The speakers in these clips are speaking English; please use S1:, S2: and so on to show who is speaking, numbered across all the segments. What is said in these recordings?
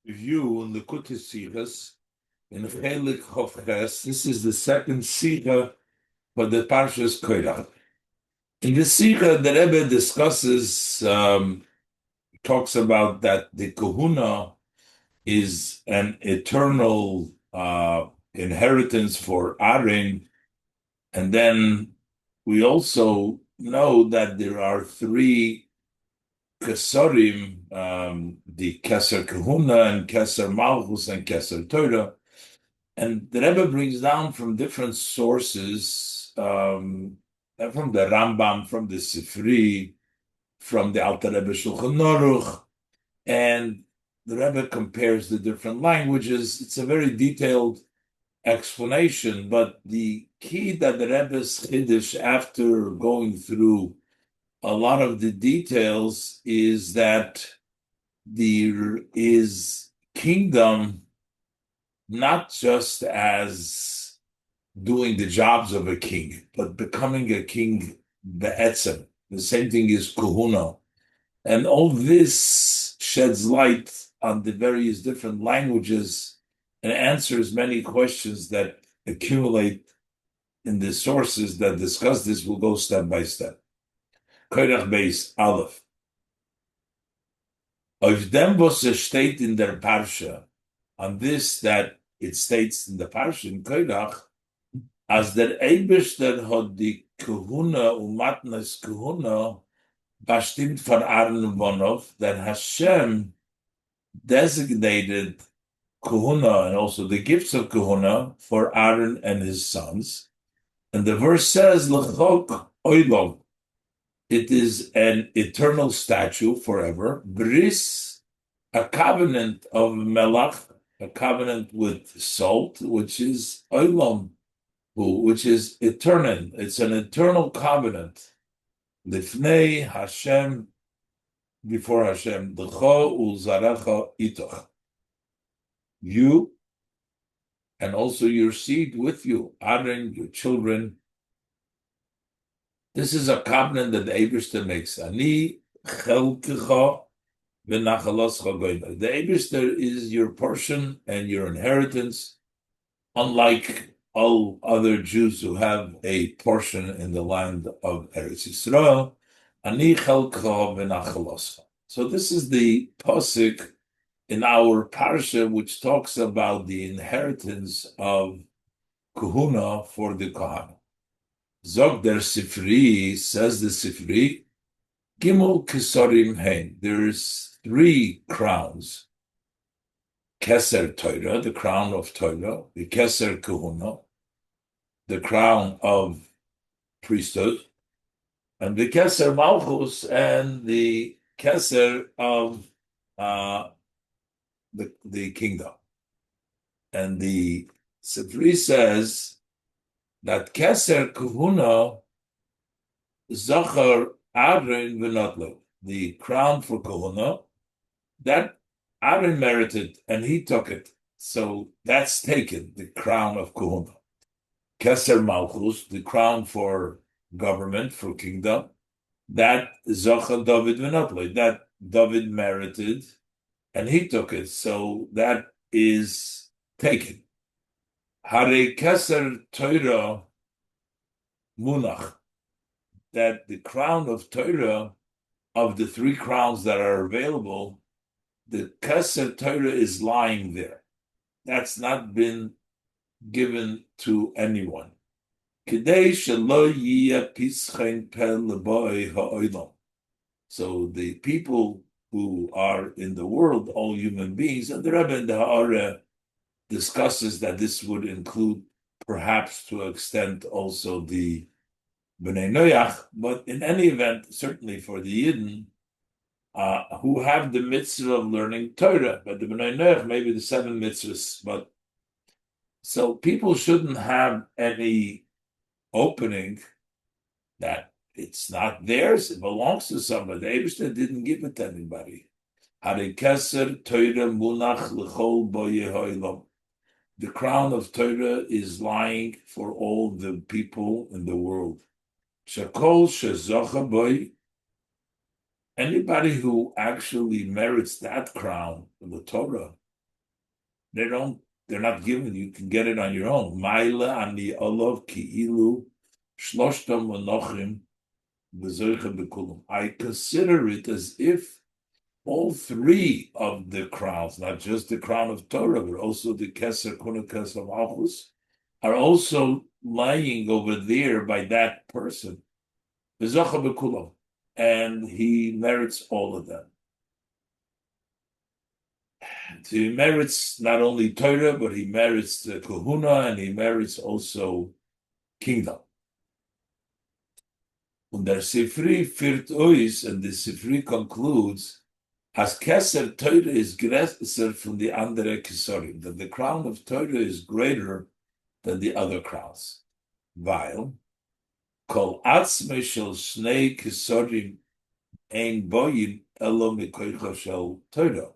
S1: review in Likutei Sichos in Chelik Hofches. This is the second Sikha for the Parshas Korach. In the Sikha, the Rebbe discusses, talks about that the Kahuna is an eternal inheritance for Aaron, and then we also know that there are three Kesarim, the Kesser Kahuna and Kesser Malchus and Kesser Torah. And the Rebbe brings down from different sources, from the Rambam, from the Sifri, from the Alter Rebbe Shulchan Aruch, and the Rebbe compares the different languages. It's a very detailed explanation, but the key that the Rebbe's Chiddush, after going through a lot of the details, is that there is kingdom not just as doing the jobs of a king, but becoming a king be'etzem. The same thing is kahuna. And all this sheds light on the various different languages and answers many questions that accumulate in the sources that discuss this. We'll go step by step. Korach base Aleph. Auf dem, was steht in der Parsha, on this that it states in the Parsha in Korach, as der Eibishter hat die Kahuna Matnas Kahuna bestimmt von Aaron Vonov, that Hashem designated Kahuna and also the gifts of Kahuna for Aaron and his sons. And the verse says, L'chok oilom, it is an eternal statue forever. Bris, a covenant of Melach, a covenant with salt, which is oilom, which is eternal. It's an eternal covenant. Lifnei Hashem, before Hashem, L'cho u'zarecha itoch. You and also your seed with you, Aaron, your children. This is a covenant that the Eibishter makes. Ani chelkecha v'nachaloscha goymer. The Eibishter is your portion and your inheritance, unlike all other Jews who have a portion in the land of Eretz Yisrael. Ani chelkecha v'nachaloscha. So this is the pasuk in our parsha, which talks about the inheritance of kahuna for the Kohen. Zog der Sifri, says the Sifri, Gimel Kesarim Hein. There's three crowns. Kesser Torah, the crown of Torah, the Kesser Kahuna, the crown of priesthood, and the Kesser Malchus, and the Kesser of the kingdom. And the Sifri says that Kesser Kahuna Zachar Aaron v'notlo, the crown for Kahuna, that Aaron merited and he took it. So that's taken, the crown of Kahuna. Kesser Malchus, the crown for government, for kingdom, that Zachar David v'notlo, that David merited and he took it, so that is taken. Hare Kesser Torah Munach, that the crown of Torah, of the three crowns that are available, the Kesser Torah is lying there. That's not been given to anyone. Kedei shelo yiyeh pischein pel leboi ha'olam. So the people who are in the world, all human beings, and the Rebbe in the Ha'ara discusses that this would include, perhaps to an extent, also the Bnei Noach, but in any event, certainly for the Yidden, who have the mitzvah of learning Torah, but the Bnei Noach, maybe the 7 mitzvahs, but so people shouldn't have any opening that it's not theirs, it belongs to somebody. The Eibishter didn't give it to anybody. Hare Kesser Torah Munach L'chol Bo Yehoilom. The crown of Torah is lying for all the people in the world. Shakol Shezocha Boy. Anybody who actually merits that crown, the Torah, They're not given. You can get it on your own. Maila ani olav ki'ilu shloshtam monochim v'zoicha b'kulam. I consider it as if all three of the crowns, not just the crown of Torah, but also the Kesser Kuna Kesser Malchus, are also lying over there by that person. V'zocha b'kulam. And he merits all of them. He merits not only Torah, but he merits the Kahuna, and he merits also kingdom. Und der Sifri führt uns, and the Sifri concludes, as Kesser Torah is größer from the andere Kesorim, that the crown of Torah is greater than the other crowns. Weil, kol atzme shel shnei Kesorim ein boyin elo mikoicha shel Torah.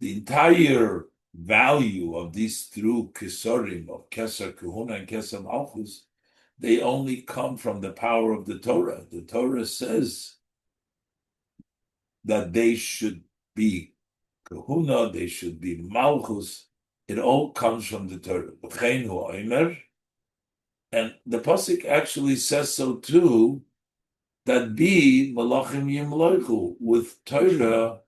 S1: The entire value of these through Kesorim, of Kesser Kahuna and Kesser Malchus, they only come from the power of the Torah. The Torah says that they should be Kahuna, they should be Malchus. It all comes from the Torah. And the Pasuk actually says so too, that be Malachim Yimloichu. With Torah,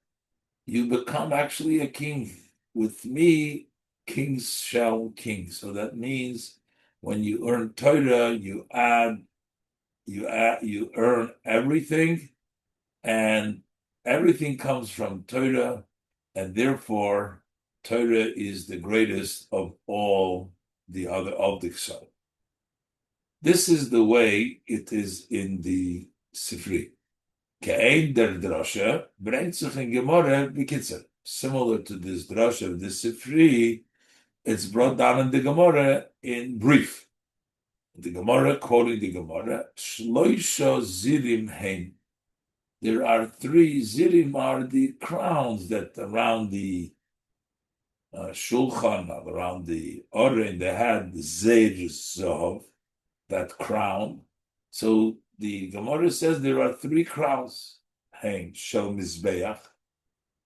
S1: you become actually a king. With me, kings shall king. So that means when you earn Torah, you earn everything, and everything comes from Torah, and therefore Torah is the greatest of all the other of the Ksar. This is the way it is in the Sifri. Ke'ein der drasha brengt sich in Gemara b'kitzer. Similar to this drasha of the Sifri, it's brought down in the Gemara in brief. The Gemara, quoting the Gemara, Shloisha zirim hein. There are three zirim, are the crowns that around the shulchan, around the oren, they had the zeir zahav, that crown. So the Gemara says there are three crowns. Hein shel mizbeach,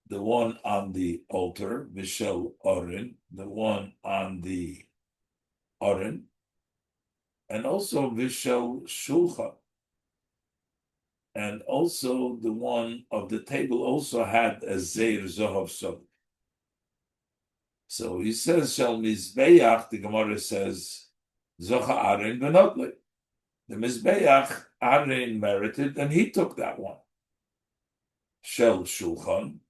S1: the one on the altar, v'shel oren, the one on the oren, and also v'shel shulchan. And also the one of the table also had a zeir zahav sod. So he says, shel mizbeach, the Gemara says, zocha aren v'notle. The mizbeach, Aaron merited, and he took that one. Shel shulchan,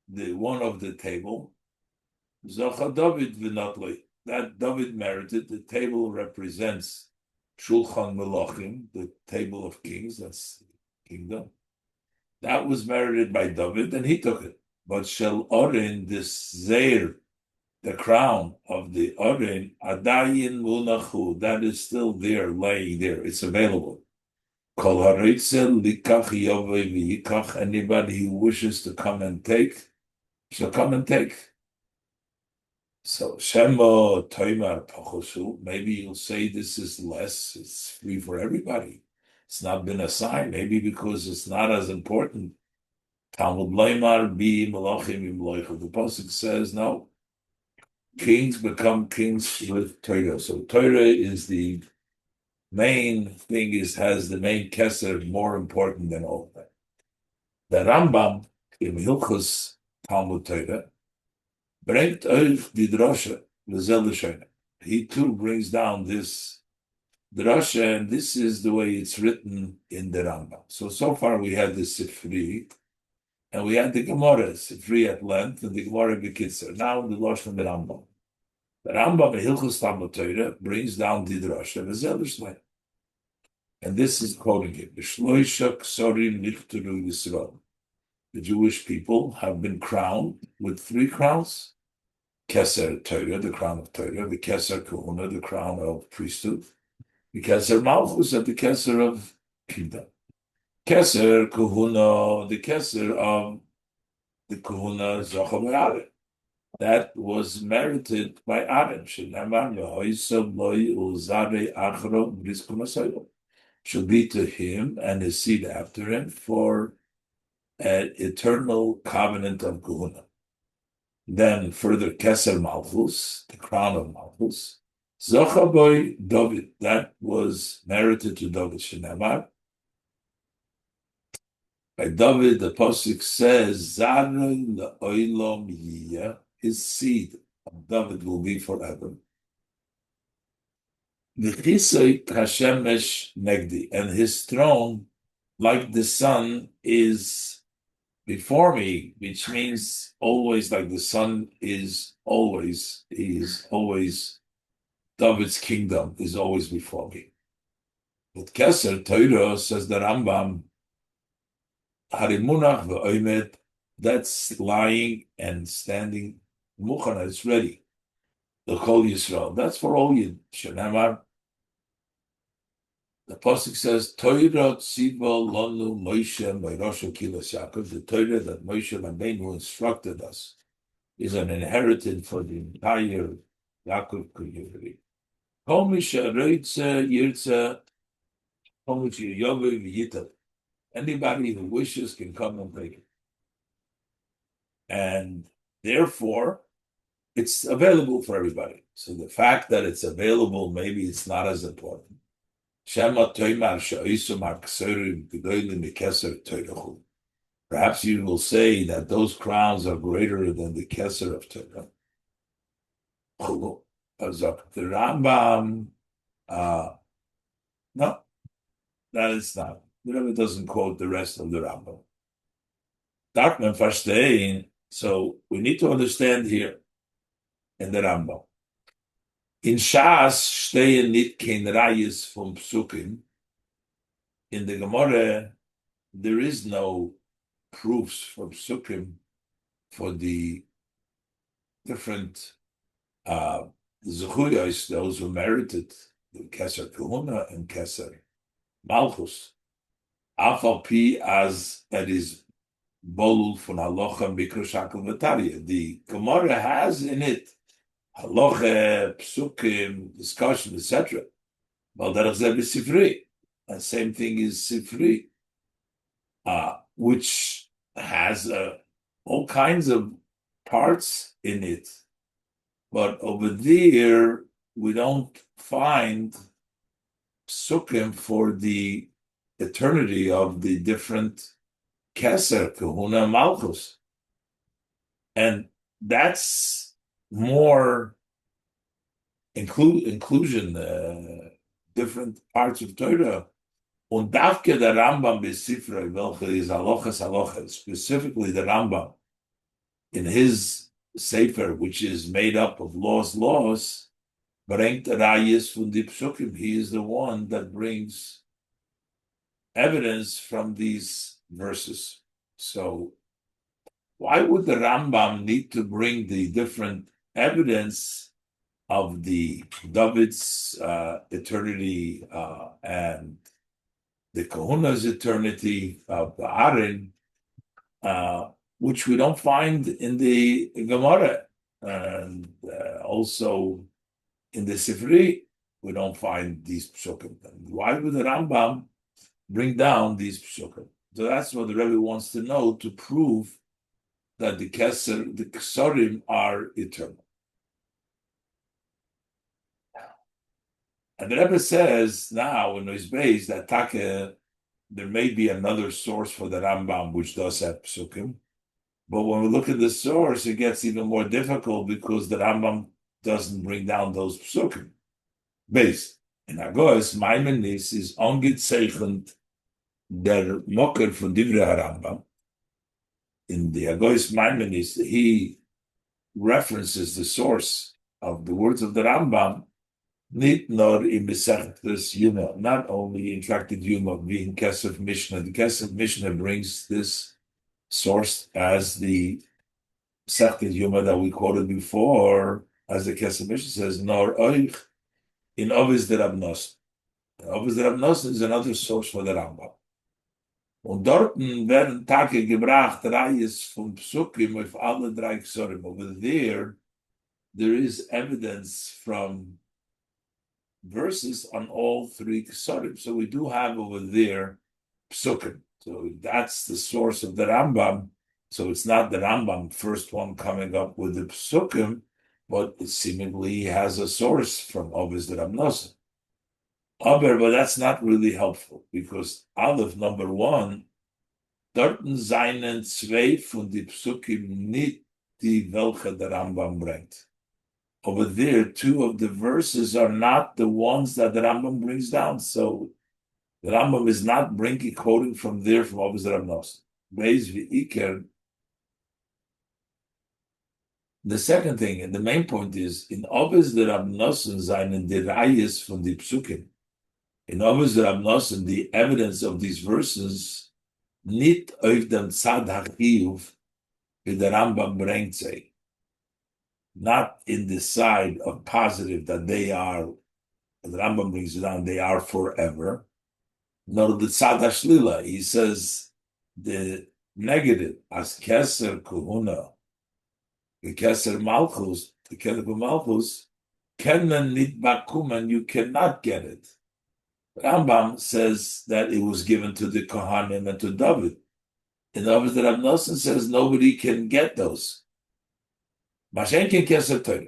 S1: the one of the table, zocha David v'notle. That David merited. The table represents shulchan melachim, the table of kings. That's kingdom. That was merited by David, and he took it. But shel oren, this zeir, the crown of the oren, adayin munachu, that is still there, laying there. It's available. Kol haritzel likach yovei v'yikach. Anybody who wishes to come and take shall come and take. So shemo toimar pachosu. Maybe you'll say this is less. It's free for everybody. It's not been assigned. Maybe because it's not as important. Talmud leimar bi malachim imloichu. The pasuk says no. Kings become kings with Torah. So Torah is the main thing, has the main Kesser more important than all of that. The Rambam in Hilchos Talmud Torah bringt euch die Drasha, l'zel l'shayna. He too brings down this Drasha, and this is the way it's written in the Rambam. So far we had the Sifri, and we had the Gemara, Sifri at length, and the Gemara B'kitzer. Now the Lashon of the Rambam. The Rambam in Hilchos Talmud Torah brings down the Drasha, l'zel l'shayna. And this is quoting it. The Jewish people have been crowned with three crowns. Kesser Torah, the crown of Torah, the Kesser Kahuna, the crown of priesthood, the Kesser Malchus, and the Kesser of kingdom. Kesser Kahuna, the Kesser of the Kahuna Zochav. That was merited by Aaron. Should be to him and his seed after him for an eternal covenant of Gehuna. Then further, Kesser Malchus, the crown of Malchus. Zochaboy David, that was merited to David Shenemar. By David, the Pasuk says, Zarei le'olam yiyeh, his seed of David will be forever. V'chisoi kashemesh negdi, and his throne, like the sun, is before me, which means always, like the sun is always, David's kingdom is always before me. But Kesser Torah, says the Rambam, Harimunach v'oimed, that's lying and standing, Muchana, it's ready. The Kol Yisrael, that's for all Yid. Shenamar, the Pasuk says, Torah tziva lanu Moshe me'rosho kilas Yaakov, the Torah that Moshe Rabbeinu instructed us is an inheritance for the entire Yaakov community. Kol misha reitze yirtze, kol misha yovev v'yitav. Anybody who wishes can come and take it. And therefore, it's available for everybody. So the fact that it's available, maybe it's not as important. Perhaps you will say that those crowns are greater than the Kesser of Torah. The Rambam, no, that is not. The Rebbe doesn't quote the rest of the Rambam. Darkman verstehen, so we need to understand here in the Rambam. In Shas stehen nicht kein Rayes vom Psukim. In the Gemara, there is no proofs from Psukim for the different Zechuyos, those who merited the Kesser Kahuna and Kesser Malchus. Afal Pi as it is bolul von Halacha Mikra Shakel V'Tarya. The Gemara has in it Halacha, Psukim, discussion, etc. Well, that is every Sifri. And same thing is Sifri, which has all kinds of parts in it. But over there, we don't find Psukim for the eternity of the different Kesser, Kahuna, Malchus. And that's more inclusion, different parts of Torah. Und davke der Rambam besifrei, welche is halachas, specifically the Rambam, in his sefer, which is made up of laws, bringt rayes von die psukim. He is the one that brings evidence from these verses. So why would the Rambam need to bring the different evidence of the David's eternity and the Kahuna's eternity of the Aaron, which we don't find in the Gemara, and also in the Sifri, we don't find these psukim. Why would the Rambam bring down these psukim? So that's what the Rebbe wants to know to prove that the Kesarim are eternal. And the Rebbe says now in his base that there may be another source for the Rambam which does have psukim, but when we look at the source, it gets even more difficult because the Rambam doesn't bring down those psukim. Base in Agos, Maimonides is ongezeichnet der Mocker von Divrei Rambam. In the Agos Maimonides, he references the source of the words of the Rambam. Not only in Tractate Yuma, being Kesef Mishnah. The Kesef Mishnah brings this source as the Sechtet Yuma that we quoted before, as the Kesef Mishnah says, nor oich in Ovis der Abnos. Ovis der Abnos is another source for the Rambam. Und dorten werden Tage gebracht, Reis von Psukim auf alle drei Kesarim. Over there is evidence from verses on all three Kesarim. So we do have over there Psukim. So that's the source of the Rambam So it's not the Rambam, first one coming up with the psukim, but it seemingly has a source from Ovis the Ramnosa. But that's not really helpful because Aleph number 1, dorten seinen zwei von die Psukim nicht die welche der Rambam bringt. Over there, 2 of the verses are not the ones that the Rambam brings down. So the Rambam is not quoting from there from Ovis the Ramnosa. Beis v'iker. The second thing, and the main point is, in Ovis the Ramnosa seinen derayes von die Psukim. In Ovis the Ramnosa, the evidence of these verses nicht auf dem Tzad HaChiyuv wie der Rambam bringt sie. Not in the side of positive that they are, the Rambam brings it down, they are forever. No, the Tzad HaShlila, he says the negative, as Kesser Kuhuna, the Kesser Malchus, the Kesser Malchus, kennen nicht bakumen, you cannot get it. Rambam says that it was given to the Kohanim and to David. In the Ovis the Ramnosa says nobody can get those. Mashenkin Kesser Torah,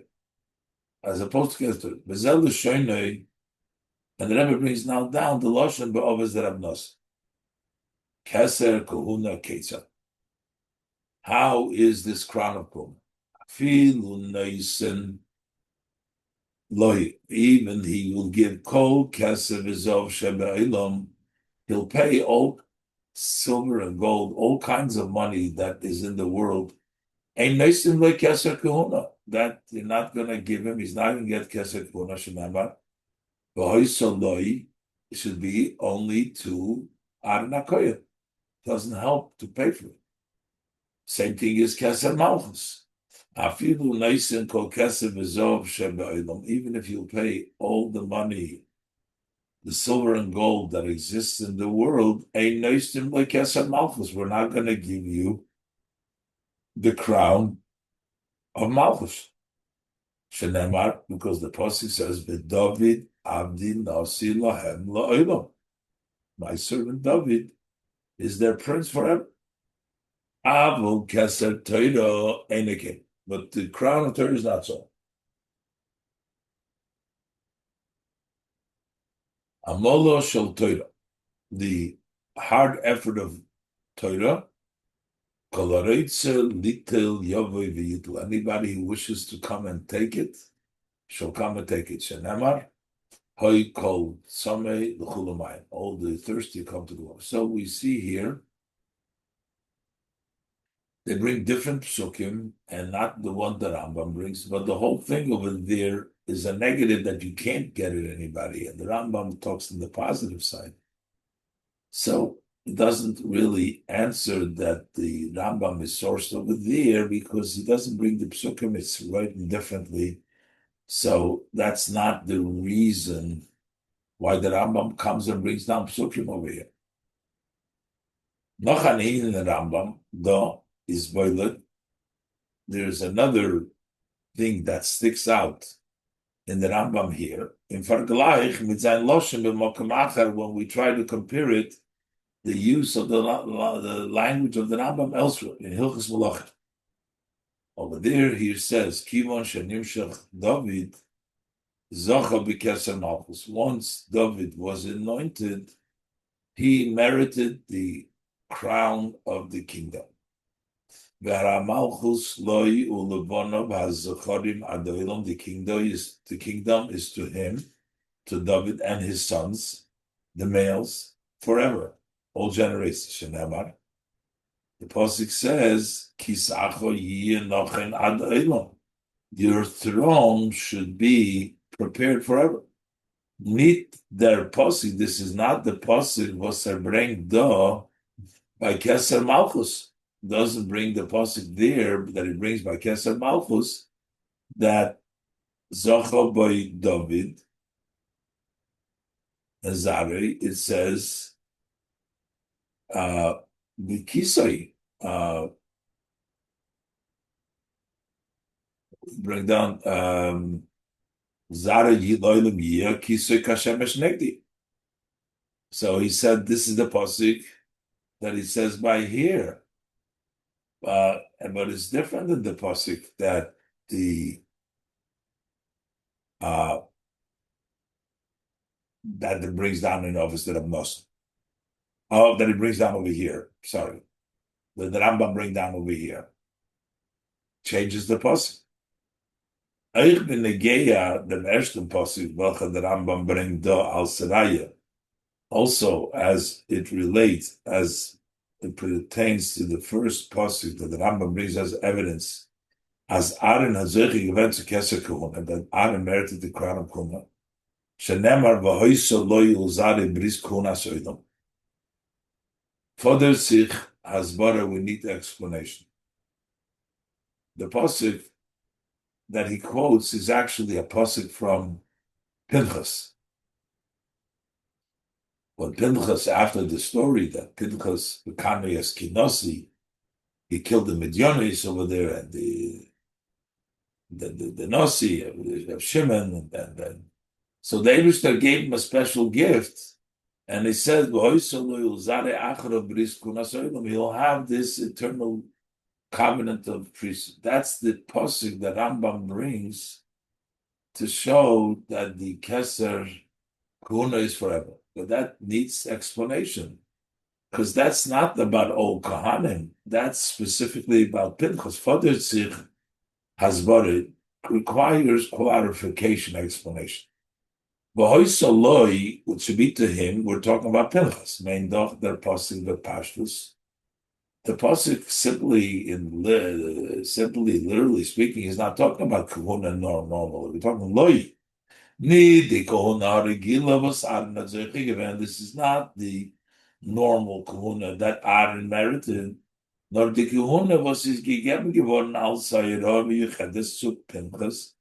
S1: as opposed to Kesser Torah. Bezel Shoinoi, and the Rebbe brings now down the Loshen Be'Ovis the Ramnosa. Kesser Kohuna Ketzah. How is this crown of Kohuna? Filu Neisen Loi. Even he will give Kol Kesser V'Zov Shebe'Ilom. He'll pay all silver and gold, all kinds of money that is in the world. Ein Neisen Loi Kesser Kohuna. That you're not going to give him. He's not going to get Kesser Kohuna Shenamar. V'Hoiso Loi should be only to Arnakoyah. Doesn't help to pay for it. Same thing as Kesser Malchus. Afilu Neisen Kol Kesser V'Zov Shebe'Ilom. Even if you pay all the money, the silver and gold that exists in the world, Ein Neisen like Kesser Malchus. We're not going to give you the crown of Malchus. Shenemar, because the Pasuk says, V'David Avdi Nasi Lahem La'olam. My servant David is their prince forever. Avul Kesser Torah Einikim. But the crown of Torah is not so. Amolo Shel Torah. The hard effort of Torah. Anybody who wishes to come and take it, shall come and take it. Shenemar, Hoy Kol Samei L'Chulamayim. All the thirsty come to the water. So we see here, they bring different psukim, and not the one that Rambam brings, but the whole thing over there is a negative that you can't get at anybody, and the Rambam talks on the positive side. So it doesn't really answer that the Rambam is sourced over there because he doesn't bring the psukim, it's written differently. So that's not the reason why the Rambam comes and brings down psukim over here. Nochanin in the Rambam, though, is boilet. There's another thing that sticks out in the Rambam here. In Farglaich, mit sein Loshen b'mokem acher, when we try to compare it, the use of the language of the Rambam elsewhere in Hilchos Malachim. Over there, he says, Kivon shenimshach David zocha b'keser malchus. Once David was anointed, he merited the crown of the kingdom. Malchus loy ulevonov hazachorim adoilom. The kingdom is to him, to David and his sons, the males, forever. All generations. Shenemar. The Pasuk says, Kisacho nochen ad olam. Your throne should be prepared forever. Nit der Pasuk. This is not the Pasuk was bring do by Kesser Malchus. Doesn't bring the Pasuk there that it brings by Kesser Malchus that Zocha by David Azari. It says the Kisai bring down Zara Yiloilim Yia Kisai Kashemesh Negdi. So he said this is the pasuk that he says by here But it's different than the pasuk that uh, that it brings down in office that of Nosson. Oh, that it brings down over here. Sorry, the Rambam bring down over here changes the pasuk. Eich bin negeya dem ersten pasuk welcher der Rambam bringt da als Raya. Also, as it relates, as it pertains to the first pasuk that the Rambam brings as evidence, as Aaron Hazechi event to Kesser Torah, and that Aaron merited the crown of Kuna. Shenemar v'hoiso lo yilzare bris Kuna soidom. Further sich hasbara, we need the explanation. The pasuk that he quotes is actually a pasuk from Pinchas. When Pinchas, after the story that Pinchas, the Kanayas Kinosi, he killed the Midianites over there, and the Nasi of Shimon, and so the Eibishter gave him a special gift, and he said, he'll have this eternal covenant of priesthood. That's the pasuk that Rambam brings to show that the Kesser Kuna is forever. But that needs explanation, because that's not about old Kohanim. That's specifically about Pinchas. Further Sich Hasbara requires clarification, explanation. V'hoisaloi, which should be to him, we're talking about Pinchas. Mein doch der pasuk the pashtus. The pasuk simply, literally speaking, is not talking about kahuna normal. We're talking loi. This is not the normal kahuna that Aaron merited, nor the kahuna was is gegeben geworden als Sayirah Yuchedes zu Pinchas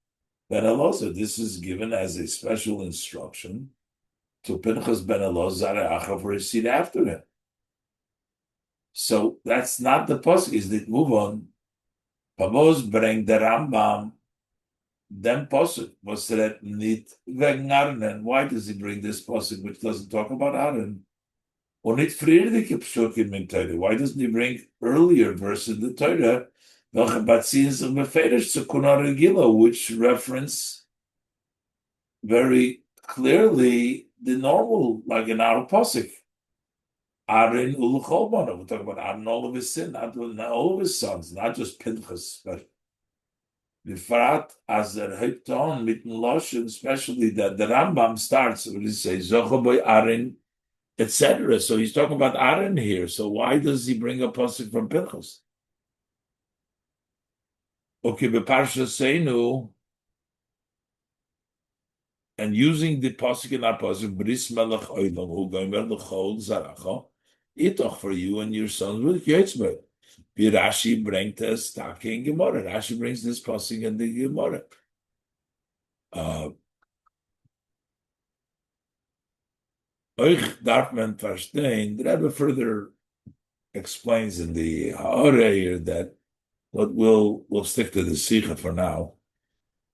S1: ben Elazar. This is given as a special instruction to Pinchas ben Elazar for his seed after him. So that's not the pasuk. Is it move on? Pavos bring the Rambam. Then pasuk was that nit wegen Aaron. Why does he bring this pasuk which doesn't talk about Aaron? Or nit friedliche psukim in Torah? Why doesn't he bring earlier verse in the Torah, welche batzins of meferish sekuna regila, which reference very clearly the normal, like in our pasuk, Aaron ulcholbana. We're talking about Aaron, all of his sin, not all of his sons, not just Pinchas, but Bifrat as der Haupton mit dem Loschen, especially that the Rambam starts when he says Zochaboy Aaron, etc. So he's talking about Aaron here. So why does he bring a pasuk from Pinchas? Okay, Beparsha Seinu, and using the pasuk in our pasuk, Bris Melech Oilam, who gomer l'chol zaracha, itoch for you and your sons with Yotzber. Rashi brings us talking Gemara. Rashi brings this pasuk in the Gemara. Euch darf man verstehen. The Rebbe further explains in the Ha'ara here that what we'll stick to the Sikha for now.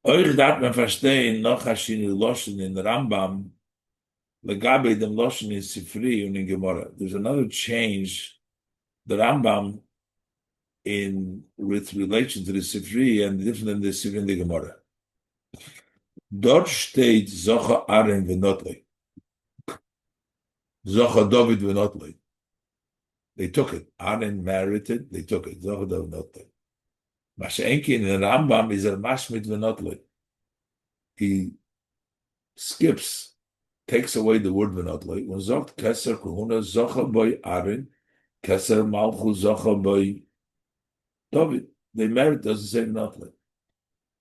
S1: Euch darf man verstehen noch hashinu loshen in the Rambam legabe dem loshen in Sifri and in Gemara. There's another change. The Rambam with relation to the Sifri and different than the Sifri and the Gemara. Dort steht Zocha Aaron v'notlei. Zocha David v'notlei. They took it. Aaron married it. They took it. Zocha David v'notlei. Masha'enki in the Rambam is a mashmit v'notlei. He skips, takes away the word v'notlei. When Zoch Kesser Kohuna Zocha boy Aaron, Kesser Malchu Zocha boy David, they married, doesn't say nothing.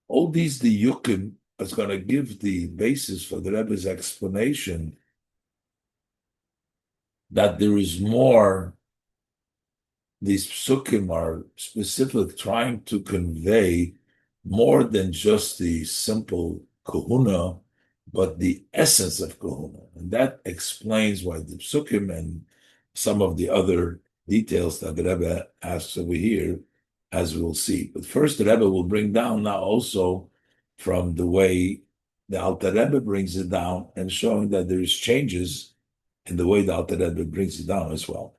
S1: All these diyukim is going to give the basis for the Rebbe's explanation that there is more. These psukim are specific, trying to convey more than just the simple kahuna, but the essence of kahuna. And that explains why the psukim and some of the other details that the Rebbe asks over here, as we'll see. But first, the Rebbe will bring down now also from the way the Alter Rebbe brings it down and showing that there is changes in the way the Alter Rebbe brings it down as well.